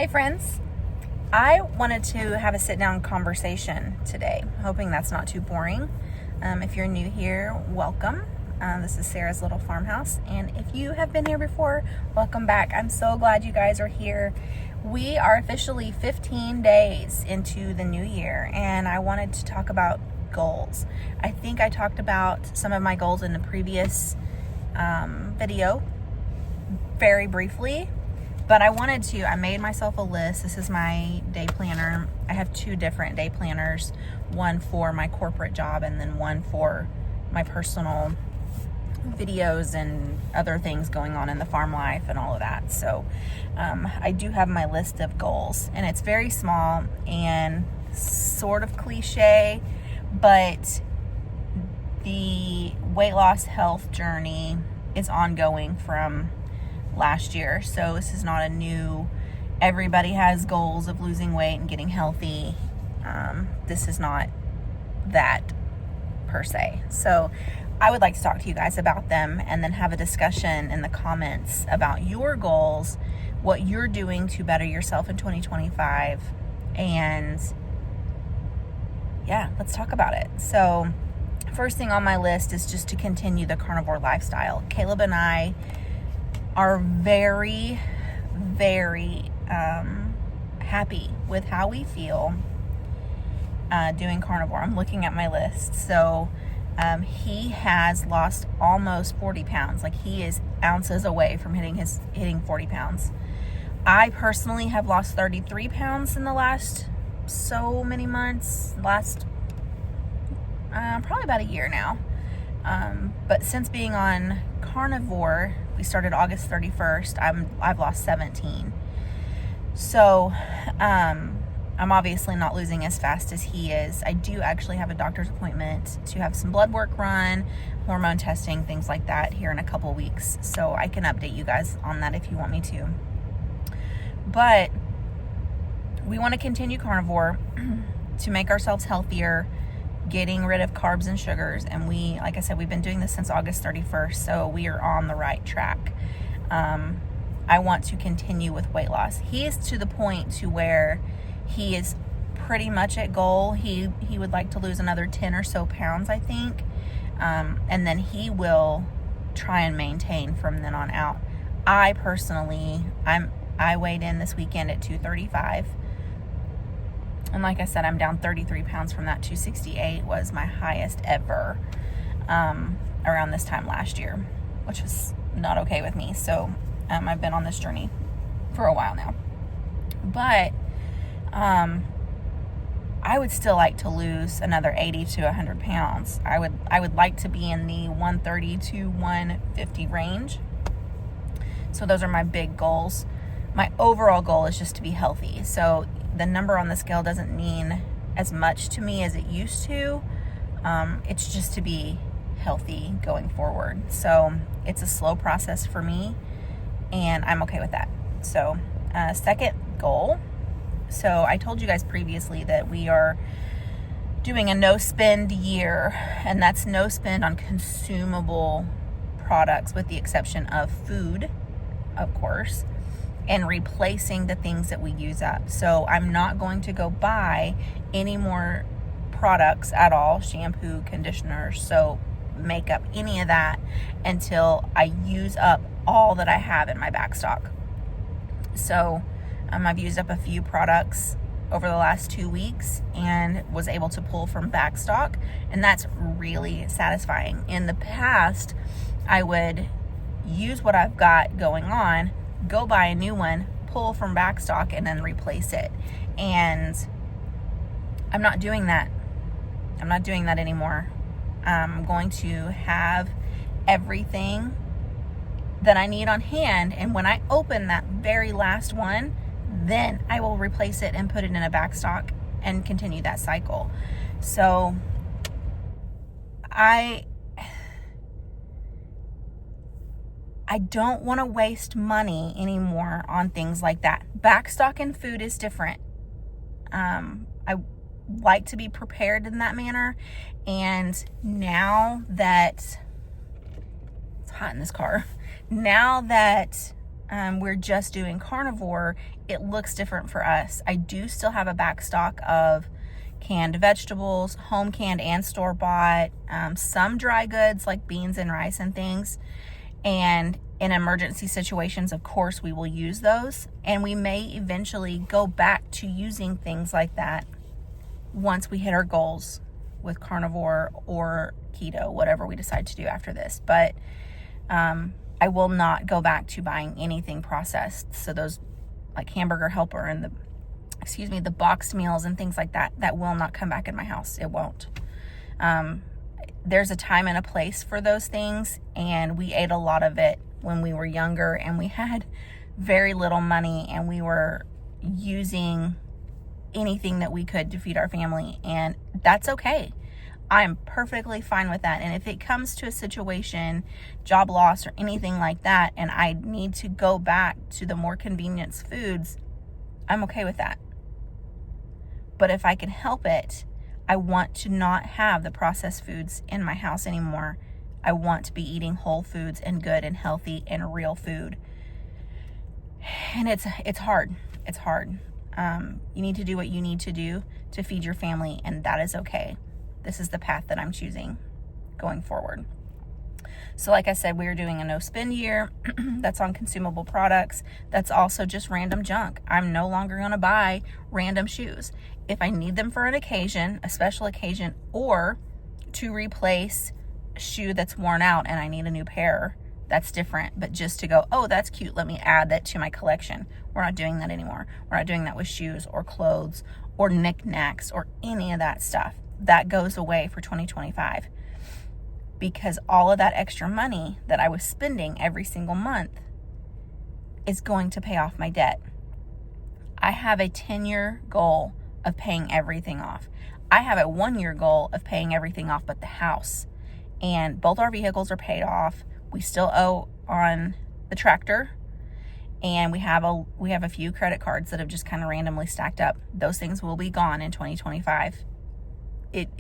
Hey friends, I wanted to have a sit-down conversation today, hoping that's not too boring. If you're new here, welcome. This is Sarah's Little Farmhouse, and if you have been here before, welcome back. I'm so glad you guys are here. We are officially 15 days into the new year, and I wanted to talk about goals. I think I talked about some of my goals in the previous video very briefly, but I made myself a list. This is my day planner. I have two different day planners, one for my corporate job and then one for my personal videos and other things going on in the farm life and all of that. So I do have my list of goals, and it's very small and sort of cliche, but the weight loss health journey is ongoing from last year. So this is not a new, everybody has goals of losing weight and getting healthy. This is not that per se. So I would like to talk to you guys about them and then have a discussion in the comments about your goals, what you're doing to better yourself in 2025. And yeah, let's talk about it. So first thing on my list is just to continue the carnivore lifestyle. Caleb and I are very, very happy with how we feel doing carnivore. I'm looking at my list. So he has lost almost 40 pounds. Like, he is ounces away from hitting 40 pounds. I personally have lost 33 pounds in the last so many months, probably about a year now. But since being on carnivore, we started August 31st, I've lost 17. So I'm obviously not losing as fast as he is. I do actually have a doctor's appointment to have some blood work run, hormone testing, things like that here in a couple weeks. So I can update you guys on that if you want me to. But we want to continue carnivore to make ourselves healthier, getting rid of carbs and sugars. And like I said, we've been doing this since August 31st. So we are on the right track. I want to continue with weight loss. He is to the point to where he is pretty much at goal. He would like to lose another 10 or so pounds, I think. And then he will try and maintain from then on out. I personally, I weighed in this weekend at 235. And like I said, I'm down 33 pounds from that. 268 was my highest ever around this time last year, which was not okay with me. So I've been on this journey for a while now. But I would still like to lose another 80 to 100 pounds. I would like to be in the 130 to 150 range. So those are my big goals. My overall goal is just to be healthy. So the number on the scale doesn't mean as much to me as it used to. It's just to be healthy going forward. So it's a slow process for me, and I'm okay with that. So second goal. So I told you guys previously that we are doing a no spend year, and that's no spend on consumable products with the exception of food, of course, and replacing the things that we use up. So I'm not going to go buy any more products at all, shampoo, conditioner, soap, makeup, any of that, until I use up all that I have in my back stock. So I've used up a few products over the last 2 weeks and was able to pull from back stock, and that's really satisfying. In the past, I would use what I've got going on, go buy a new one, pull from back stock, and then replace it. And I'm not doing that. I'm not doing that anymore. I'm going to have everything that I need on hand, and when I open that very last one, then I will replace it and put it in a back stock and continue that cycle. So I don't want to waste money anymore on things like that. Backstock and food is different. I like to be prepared in that manner. And now that it's hot in this car, now that we're just doing carnivore, it looks different for us. I do still have a back stock of canned vegetables, home canned and store bought, some dry goods like beans and rice and things. And in emergency situations, of course, we will use those. And we may eventually go back to using things like that once we hit our goals with carnivore or keto, whatever we decide to do after this. But I will not go back to buying anything processed. So those like Hamburger Helper and the boxed meals and things like that, that will not come back in my house. It won't. There's a time and a place for those things, and we ate a lot of it when we were younger and we had very little money and we were using anything that we could to feed our family, and that's okay. I'm perfectly fine with that. And if it comes to a situation, job loss or anything like that, and I need to go back to the more convenience foods, I'm okay with that. But if I can help it, I want to not have the processed foods in my house anymore. I want to be eating whole foods and good and healthy and real food. And it's hard. It's hard. You need to do what you need to do to feed your family, and that is okay. This is the path that I'm choosing going forward. So like I said, we are doing a no spend year. That's on consumable products. That's also just random junk. I'm no longer going to buy random shoes. If I need them for an occasion, a special occasion, or to replace a shoe that's worn out and I need a new pair, that's different. But just to go, oh, that's cute, let me add that to my collection. We're not doing that anymore. We're not doing that with shoes or clothes or knickknacks or any of that stuff. That goes away for 2025, because all of that extra money that I was spending every single month is going to pay off my debt. I have a 10-year goal of paying everything off. I have a 1-year goal of paying everything off but the house. And both our vehicles are paid off. We still owe on the tractor. And we have a few credit cards that have just kind of randomly stacked up. Those things will be gone in 2025.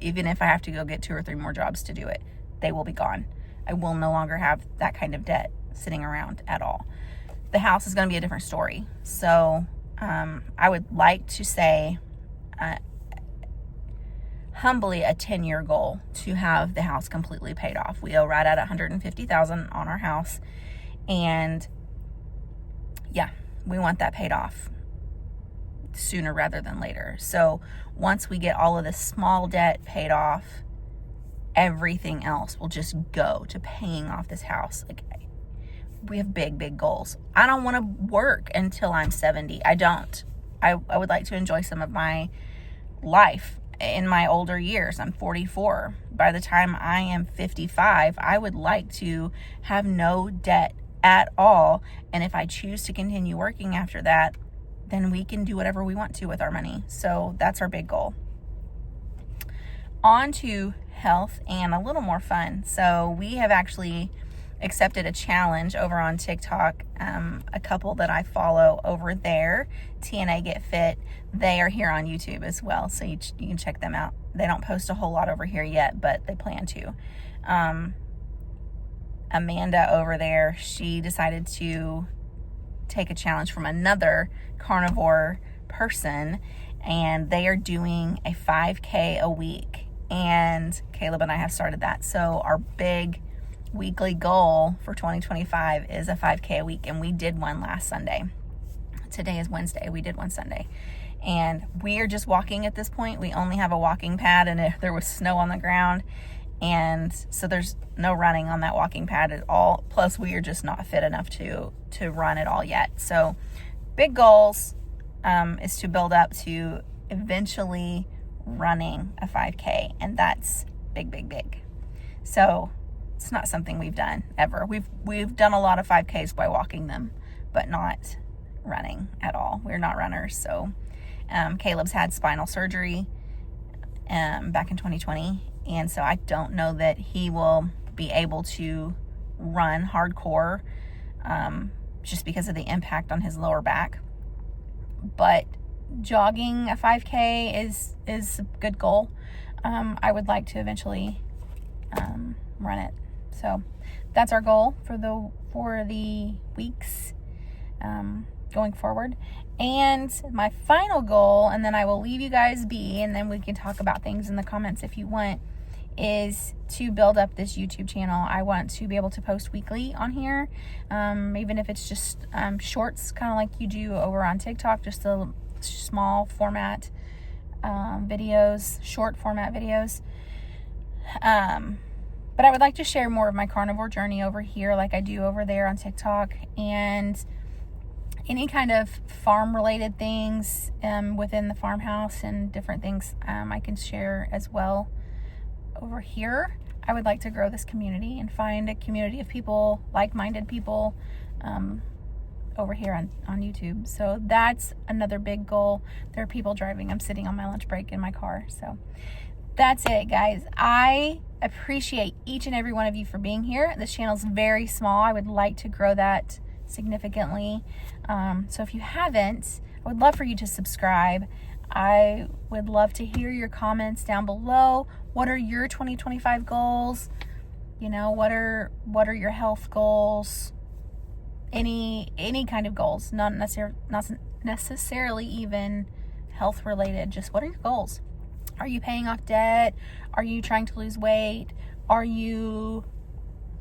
Even if I have to go get 2 or 3 more jobs to do it, they will be gone. I will no longer have that kind of debt sitting around at all. The house is going to be a different story. So I would like to say humbly a 10-year goal to have the house completely paid off. We owe right at $150,000 on our house, and yeah, we want that paid off sooner rather than later. So once we get all of this small debt paid off, everything else will just go to paying off this house. Like, we have big goals. I don't want to work until I'm 70. I don't. I would like to enjoy some of my life in my older years. I'm 44. By the time I am 55, I would like to have no debt at all. And if I choose to continue working after that, then we can do whatever we want to with our money. So that's our big goal. On to health and a little more fun. So we have actually accepted a challenge over on TikTok. A couple that I follow over there, TNA Get Fit, they are here on YouTube as well. So you can check them out. They don't post a whole lot over here yet, but they plan to. Amanda over there, she decided to take a challenge from another carnivore person, and they are doing a 5K a week, and Caleb and I have started that. So our big weekly goal for 2025 is a 5K a week, and we did one last Sunday. Today is Wednesday. We did one Sunday, and we are just walking at this point. We only have a walking pad, and there was snow on the ground, and so there's no running on that walking pad at all. Plus, we are just not fit enough to run at all yet. So big goals is to build up to eventually running a 5K, and that's big. So it's not something we've done ever. We've done a lot of 5Ks by walking them, but not running at all. We're not runners. So Caleb's had spinal surgery back in 2020, and so I don't know that he will be able to run hardcore just because of the impact on his lower back. But jogging a 5K is a good goal. I would like to eventually run it. So that's our goal for the weeks. going forward. And my final goal, and then I will leave you guys be, and then we can talk about things in the comments if you want, is to build up this YouTube channel. I want to be able to post weekly on here, even if it's just shorts, kind of like you do over on TikTok, just a small format videos, short format videos. But I would like to share more of my carnivore journey over here like I do over there on TikTok, and any kind of farm related things within the farmhouse and different things I can share as well over here. I would like to grow this community and find a community of people, like-minded people over here on YouTube. So that's another big goal. There are people driving. I'm sitting on my lunch break in my car. So that's it, guys. I appreciate each and every one of you for being here. This channel's very small. I would like to grow that significantly. So if you haven't, I would love for you to subscribe. I would love to hear your comments down below. What are your 2025 goals? You know, what are your health goals? Any kind of goals, not necessarily even health related. Just what are your goals? Are you paying off debt? Are you trying to lose weight? Are you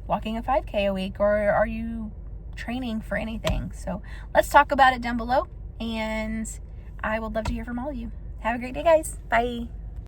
walking a 5K a week, or are you training for anything? So let's talk about it down below, and I would love to hear from all of you. Have a great day, guys. Bye.